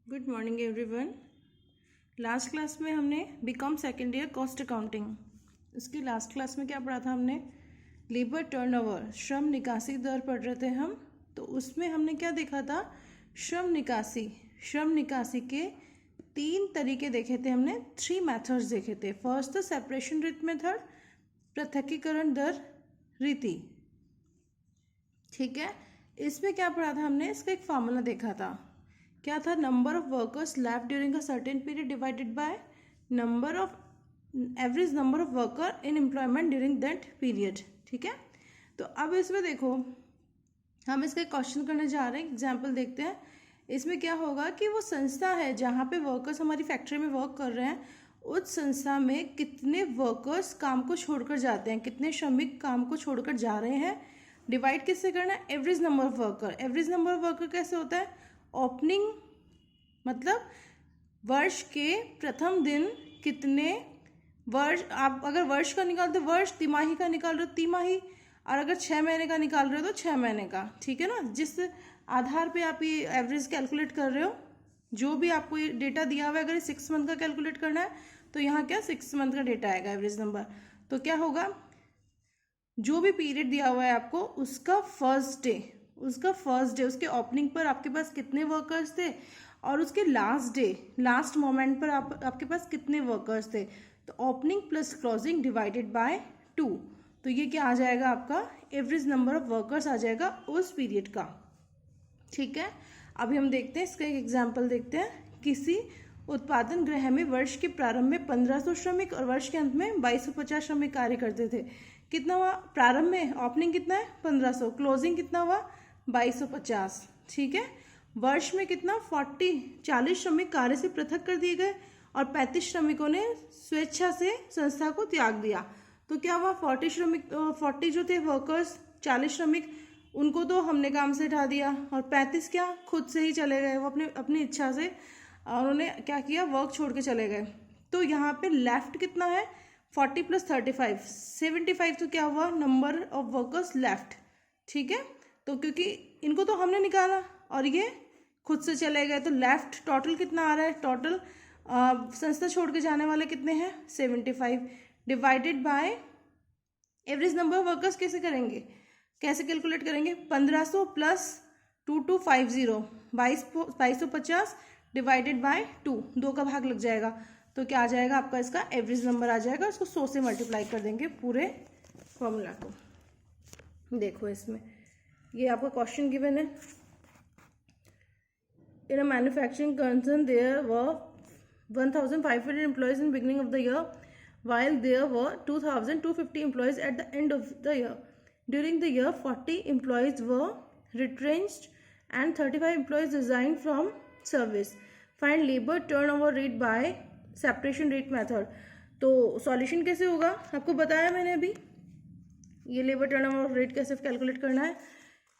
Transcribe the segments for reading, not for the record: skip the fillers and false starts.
Good morning everyone. Last class में हमने BCom second year cost accounting, इसकी last class में क्या पढ़ा था हमने? लेबर टर्नओवर, श्रम निकासी दर पढ़ रहे थे हम। तो उसमें हमने क्या देखा था? श्रम निकासी के 3 तरीके देखे थे हमने, 3 मेथड्स देखे थे। फर्स्ट था सेपरेशन रेट मेथड, पृथकीकरण दर रीति। ठीक है, इसमें क्या पढ़ा था हमने? इसका एक फार्मूला देखा था। क्या था? Number of workers left during a certain period divided by average number of worker in employment during that period. ठीक है, तो अब इसमें देखो, हम इसका क्वेश्चन करने जा रहे हैं। एग्जाम्पल देखते हैं। इसमें क्या होगा कि वो संस्था है जहाँ पे वर्कर्स हमारी फैक्ट्री में वर्क कर रहे हैं, उस संस्था में कितने वर्कर्स काम को छोड़कर जाते हैं, कितने श्रमिक काम को छोड़कर जा रहे हैं, डिवाइड किससे करना है? Average number of worker. Average number of worker कैसे होता है? ओपनिंग मतलब वर्ष के प्रथम दिन कितने वर्ष, आप अगर वर्ष का निकालते हो वर्ष, तिमाही का निकाल रहे हो तिमाही, और अगर 6 महीने का निकाल रहे हो तो 6 महीने का। ठीक है ना, जिस आधार पे आप ये एवरेज कैलकुलेट कर रहे हो, जो भी आपको ये डेटा दिया हुआ है, अगर 6 मंथ का कैलकुलेट करना है तो यहाँ क्या 6 मंथ का डेटा आएगा एवरेज नंबर। तो क्या होगा, जो भी पीरियड दिया हुआ है आपको, उसका फर्स्ट डे, उसके ओपनिंग पर आपके पास कितने वर्कर्स थे, और उसके लास्ट डे, लास्ट मोमेंट पर आपके पास कितने वर्कर्स थे। तो opening plus closing divided by 2, तो ये क्या आ जाएगा? आपका एवरेज नंबर ऑफ वर्कर्स आ जाएगा उस पीरियड का। ठीक है, अभी हम देखते हैं, इसका एक एग्जाम्पल देखते हैं। किसी उत्पादन गृह में वर्ष के प्रारंभ में 1500 श्रमिक और वर्ष के अंत में 2250 श्रमिक कार्य करते थे। कितना हुआ प्रारंभ में? ओपनिंग कितना है? 1500, क्लोजिंग कितना हुआ? 2250। ठीक है, वर्ष में कितना? 40 श्रमिक कार्य से पृथक कर दिए गए और 35 श्रमिकों ने स्वेच्छा से संस्था को त्याग दिया। तो क्या हुआ? 40 जो थे वर्कर्स, 40 श्रमिक, उनको तो हमने काम से हटा दिया, और 35 क्या खुद से ही चले गए, वो अपनी इच्छा से उन्होंने क्या किया? वर्क छोड़ के चले गए। तो यहाँ पे लेफ्ट कितना है? 40 + 35 75। तो क्या हुआ? Number of workers left. ठीक है, तो क्योंकि इनको तो हमने निकाला और ये खुद से चले गए, तो लेफ्ट टोटल कितना आ रहा है? टोटल संस्था छोड़ के जाने वाले कितने हैं? 75 divided by average number of workers. कैसे करेंगे, कैसे कैलकुलेट करेंगे? 1500 + 2250 2250 डिवाइडेड बाय 2 का भाग लग जाएगा। तो क्या आ जाएगा आपका? इसका एवरेज नंबर आ जाएगा। इसको 100 से मल्टीप्लाई कर देंगे पूरे फॉर्मूला को। देखो, इसमें ये आपका क्वेश्चन गिवन है। In a manufacturing concern there were 1500 employees in beginning of the year, while there were 2250 employees at the end of the year. During the year, 40 employees were retrenched and 35 employees resigned from service. Find labor turnover rate by separation rate method. तो solution कैसे होगा? आपको बताया मैंने अभी, ये labour turnover rate कैसे calculate करना है।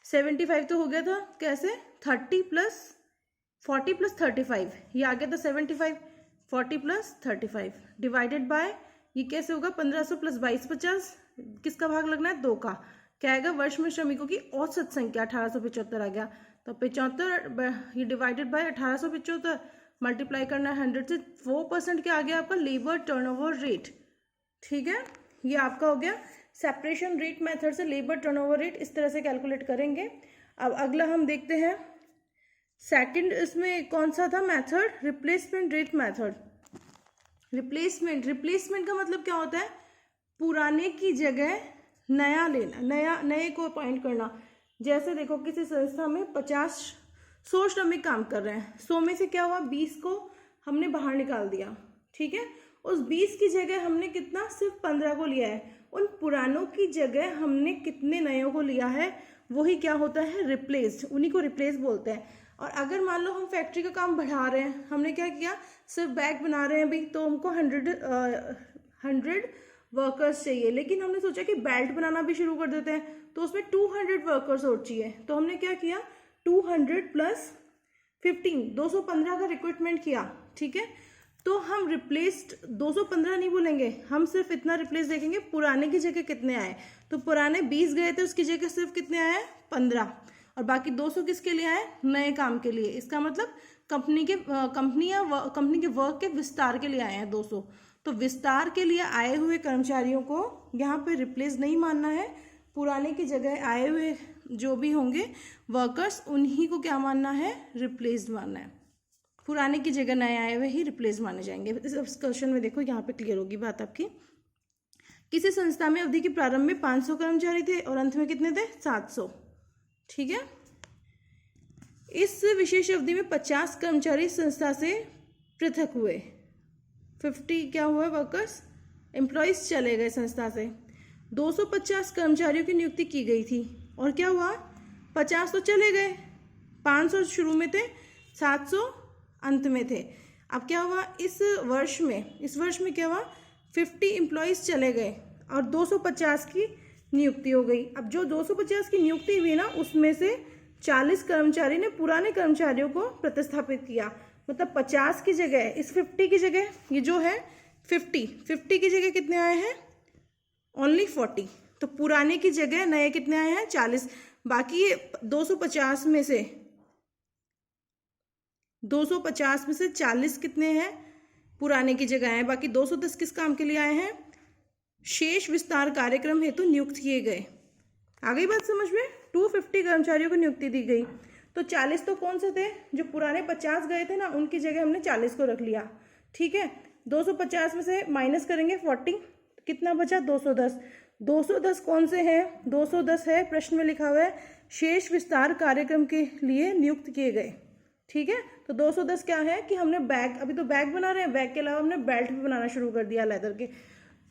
75 तो हो गया था, कैसे? 40 + 40 + 35, ये आ गया था 75, 40 + 35 डिवाइडेड बाय, ये कैसे होगा? 1500 + 2250, किसका भाग लगना है? 2 का। क्या आएगा? वर्ष में श्रमिकों की औसत संख्या 1875 आ गया। तो 75 ये डिवाइडेड बाय 1875, मल्टीप्लाई करना है 100 से। 4% क्या आ गया आपका? Labour turnover rate. ठीक है, ये आपका हो गया सेपरेशन रेट मेथड से लेबर टर्नओवर रेट इस तरह से कैलकुलेट करेंगे। अब अगला हम देखते हैं सेकंड, इसमें कौन सा था method? Replacement rate method. Replacement का मतलब क्या होता है? पुराने की जगह नया लेना, नए को अपॉइंट करना। जैसे देखो, किसी संस्था में 100 श्रमिक काम कर रहे हैं, 100 में से क्या हुआ? 20 को हमने बाहर निकाल दिया। ठीक है, उस 20 की जगह हमने कितना? सिर्फ 15 को लिया है। उन पुरानों की जगह हमने कितने नयों को लिया है, वही क्या होता है? रिप्लेस्ड, उन्हीं को रिप्लेस बोलते हैं। और अगर मान लो हम फैक्ट्री का काम बढ़ा रहे हैं, हमने क्या किया? सिर्फ बैग बना रहे हैं अभी, तो हमको 100 वर्कर्स चाहिए, लेकिन हमने सोचा कि बेल्ट बनाना भी शुरू कर देते हैं, तो उसमें 200 वर्कर्स और चाहिए। तो हमने क्या किया? 200 + 15 215 का रिक्रूटमेंट किया। ठीक है, तो हम रिप्लेस्ड 215 नहीं बोलेंगे, हम सिर्फ इतना रिप्लेस देखेंगे पुराने की जगह कितने आए। तो पुराने 20 गए थे, उसकी जगह सिर्फ कितने आए? 15। और बाकी 200 किसके लिए आए, नए काम के लिए। इसका मतलब कंपनी के वर्क के विस्तार के लिए आए हैं 200। तो विस्तार के लिए आए हुए कर्मचारियों को यहाँ पे रिप्लेस नहीं मानना है, पुराने की जगह आए हुए जो भी होंगे वर्कर्स उन्हीं को क्या मानना है, रिप्लेस्ड मानना है। पुराने की जगह नए आए हुए ही रिप्लेस माने जाएंगे। इस क्वेश्चन में देखो यहाँ पे क्लियर होगी बात आपकी। किसी संस्था में अवधि के प्रारंभ में 500 कर्मचारी थे और अंत में कितने थे, 700। ठीक है, इस विशेष अवधि में 50 कर्मचारी संस्था से पृथक हुए। 50 क्या हुए, वर्कर्स एम्प्लॉयज चले गए संस्था से। 250 कर्मचारियों की नियुक्ति की गई थी और क्या हुआ, 50 तो चले गए, 500 शुरू में थे, 700 अंत में थे। अब क्या हुआ, इस वर्ष में क्या हुआ, 50 एम्प्लॉयज चले गए और 250 की नियुक्ति हो गई। अब जो 250 की नियुक्ति हुई ना, उसमें से 40 कर्मचारी ने पुराने कर्मचारियों को प्रतिस्थापित किया। मतलब 50 की जगह, इस 50 की जगह ये जो है 50 की जगह कितने आए हैं, ओनली 40। तो पुराने की जगह नए कितने आए हैं, 40। बाकी 250 में से 40 कितने हैं, पुराने की जगह आए। बाकी 210 किस काम के लिए आए हैं, शेष विस्तार कार्यक्रम हेतु नियुक्त किए गए। आ गई बात समझ में। 250 कर्मचारियों को नियुक्ति दी गई। तो 40 तो कौन से थे, जो पुराने 50 गए थे ना, उनकी जगह हमने 40 को रख लिया। ठीक है, 250 में से माइनस करेंगे 40, कितना बचा, 210। 210 कौन से हैं, 210 है, प्रश्न में लिखा हुआ है शेष विस्तार कार्यक्रम के लिए नियुक्त किए गए। ठीक है, तो 210 क्या है कि हमने बैग, अभी तो बैग बना रहे हैं, बैग के अलावा हमने बेल्ट भी बनाना शुरू कर दिया लेदर के।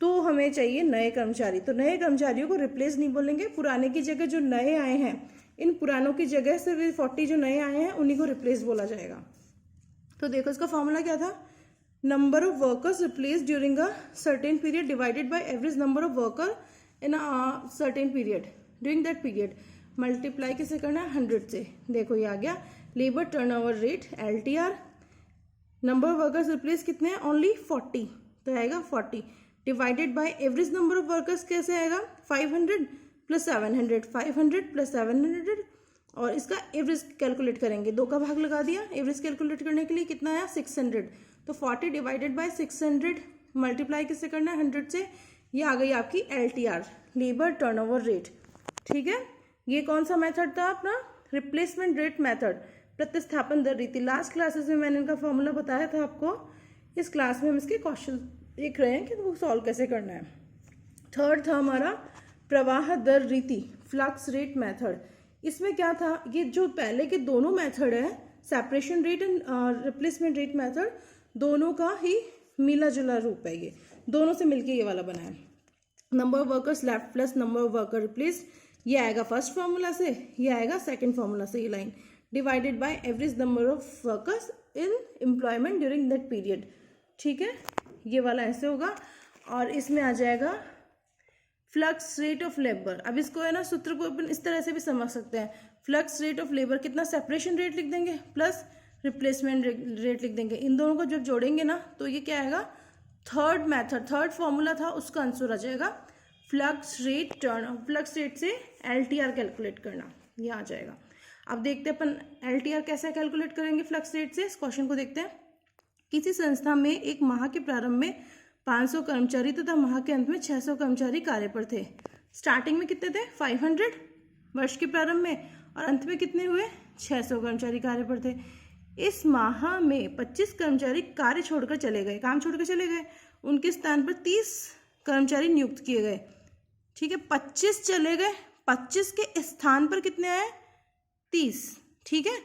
तो हमें चाहिए नए कर्मचारी। तो नए कर्मचारियों को रिप्लेस नहीं बोलेंगे, पुराने की जगह जो नए आए हैं, इन पुरानों की जगह सिर्फ 40 जो नए आए हैं उन्हीं को रिप्लेस बोला जाएगा। तो देखो इसका फॉर्मूला क्या था, number of workers replace during a certain period divided by average number of worker in a certain period during that period, multiply किसे करना है, 100 से। देखो ये आ गया, labour turnover rate LTR, number of workers replace कितने हैं, ओनली 40, तो आएगा 40 divided by average number of workers कैसे आएगा, 500 प्लस 700, 500 प्लस 700, और इसका एवरेज कैलकुलेट करेंगे, 2 का भाग लगा दिया। एवरेज कैलकुलेट करने के लिए कितना आया, 600। तो 40 डिवाइडेड बाय 600 मल्टीप्लाई किससे करना है, 100 से। ये आ गई आपकी LTR, लेबर टर्नओवर रेट। ठीक है, ये कौन सा मेथड था अपना, रिप्लेसमेंट रेट मेथड, प्रतिस्थापन दर रीति। लास्ट क्लासेस में मैंने इनका फॉर्मूला बताया था आपको। इस क्लास में हम इसके क्वेश्चन देख रहे हैं कि वो सॉल्व कैसे करना है। थर्ड था हमारा प्रवाह दर रीति, फ्लक्स रेट मेथड। इसमें क्या था, ये जो पहले के दोनों मेथड है, separation rate and replacement rate method, दोनों का ही मिला जुला रूप है। ये दोनों से मिलके ये वाला बना है। Number of workers left plus number of worker replace, ये आएगा फर्स्ट फॉर्मूला से, ये आएगा सेकंड फॉर्मूला से, ये line divided by average number of workers in employment during that period. ठीक है, ये वाला ऐसे होगा। और इसमें आ जाएगा फ्लक्स रेट ऑफ लेबर। अब इसको है ना, सूत्र को अपन इस तरह से भी समझ सकते हैं, फ्लक्स रेट ऑफ लेबर कितना, सेपरेशन रेट लिख देंगे प्लस रिप्लेसमेंट रेट लिख देंगे। इन दोनों को जब जोड़ेंगे ना, तो ये क्या आएगा, थर्ड मेथड, थर्ड फॉर्मूला था, उसका आंसर आ जाएगा फ्लक्स रेट से LTR कैलकुलेट करना, ये आ जाएगा। अब देखते हैं अपन LTR कैसे कैलकुलेट करेंगे फ्लक्स रेट से। इस क्वेश्चन को देखते हैं। किसी संस्था में एक माह के प्रारंभ में 500 कर्मचारी तथा माह के अंत में 600 कर्मचारी कार्य पर थे। स्टार्टिंग में कितने थे, 500 वर्ष के प्रारंभ में, और अंत में कितने हुए, 600 कर्मचारी कार्य पर थे। इस माह में 25 कर्मचारी कार्य छोड़कर चले गए, काम छोड़कर चले गए। उनके स्थान पर 30 कर्मचारी नियुक्त किए गए। ठीक है, 25 चले गए, 25 के स्थान पर कितने आए, 30। ठीक है,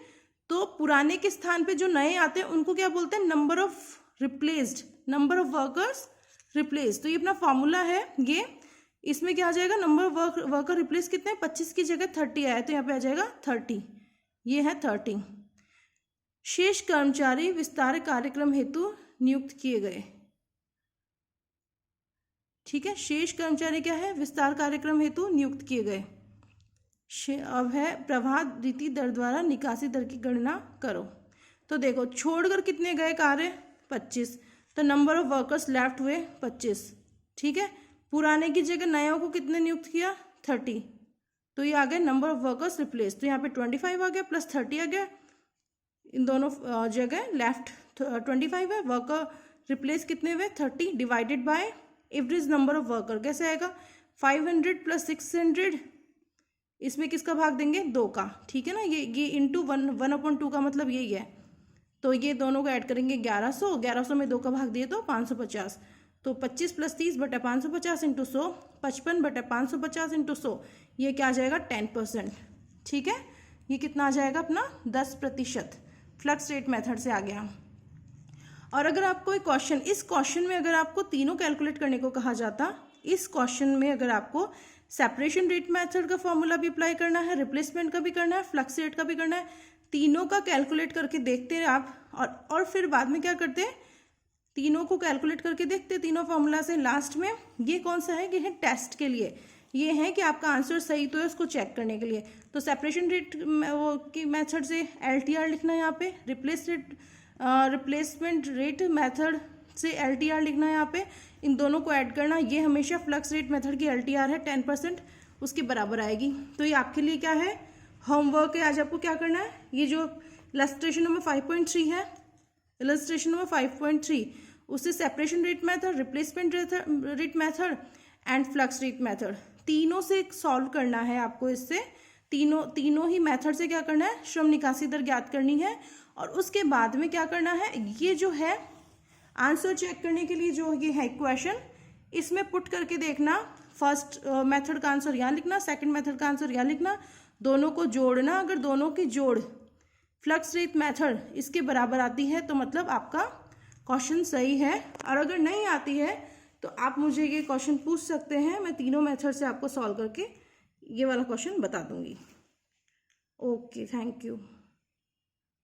तो पुराने के स्थान पे जो नए आते हैं उनको क्या बोलते हैं, number of replaced, number of workers replace. तो ये अपना फॉर्मूला है ये। इसमें क्या आ जाएगा, नंबर ऑफ वर्कर रिप्लेस कितने, 25 की जगह 30 आया, तो यहाँ पे आ जाएगा 30, ये है 30। शेष कर्मचारी विस्तार कार्यक्रम हेतु नियुक्त किए गए। ठीक है, शेष कर्मचारी क्या है, विस्तार कार्यक्रम हेतु नियुक्त किए गए। अब है प्रवाह रीति दर द्वारा निकासी दर की गणना करो। तो देखो, छोड़कर कितने गए कार्य, 25, तो नंबर ऑफ वर्कर्स लेफ्ट हुए 25। ठीक है, पुराने की जगह नयों को कितने नियुक्त किया, 30। तो ये आ गया नंबर ऑफ वर्कर्स रिप्लेस, तो यहाँ पे 25 आ गया प्लस 30 आ गया, इन दोनों जगह लेफ्ट 25 है, वर्कर रिप्लेस कितने हुए 30 divided by average number of worker, कैसे आएगा 500 प्लस 600, इसमें किसका भाग देंगे 2 का, ठीक है ना, ये इंटू 1/2 का मतलब यही है, तो ये दोनों को ऐड करेंगे 1100 में 2 का भाग दिए तो 550, तो 25 प्लस 30 बटा 550 इंटू 100, 55 बटा 550 इंटू 100, ये क्या आ जाएगा 10%, ठीक है, ये कितना आ जाएगा अपना 10%, फ्लक्स रेट मेथड से आ गया। और अगर आपको एक क्वेश्चन, इस क्वेश्चन में अगर आपको तीनों कैलकुलेट करने को कहा जाता, इस क्वेश्चन में अगर आपको सेपरेशन रेट मेथड का फॉर्मूला भी अप्लाई करना है, रिप्लेसमेंट का भी करना है, फ्लक्स रेट का भी करना है, तीनों का कैलकुलेट करके देखते हैं आप, और फिर बाद में क्या करते हैं, तीनों को कैलकुलेट करके देखते हैं तीनों फॉर्मूला से, लास्ट में ये कौन सा है, ये है टेस्ट के लिए, ये है कि आपका आंसर सही तो है उसको चेक करने के लिए। तो सेपरेशन रेट वो की मेथड से LTR लिखना है यहाँ पे, रिप्लेसमेंट रेट मेथड से LTR लिखना है यहाँ पे, इन दोनों को ऐड करना, ये हमेशा फ्लक्स रेट मेथड की LTR है 10%, उसके बराबर आएगी। तो ये आपके लिए क्या है, होमवर्क है, आज आपको क्या करना है, ये जो इलस्ट्रेशन नंबर 5.3 है, इलस्ट्रेशन नंबर 5.3, उससे separation rate method, replacement rate method and flux rate method, तीनों से सॉल्व करना है आपको, इससे तीनों ही मेथड से क्या करना है, श्रम निकासी दर ज्ञात करनी है, और उसके बाद में क्या करना है, ये जो है आंसर चेक करने के लिए जो ये है इक्वेशन, इसमें पुट करके देखना, फर्स्ट मेथड का आंसर यहाँ लिखना, सेकंड मेथड का आंसर यहाँ लिखना, दोनों को जोड़ना, अगर दोनों की जोड़ फ्लक्स रेट मेथड इसके बराबर आती है तो मतलब आपका क्वेश्चन सही है, और अगर नहीं आती है तो आप मुझे ये क्वेश्चन पूछ सकते हैं, मैं तीनों मेथड से आपको सॉल्व करके ये वाला क्वेश्चन बता दूंगी। Okay, thank you.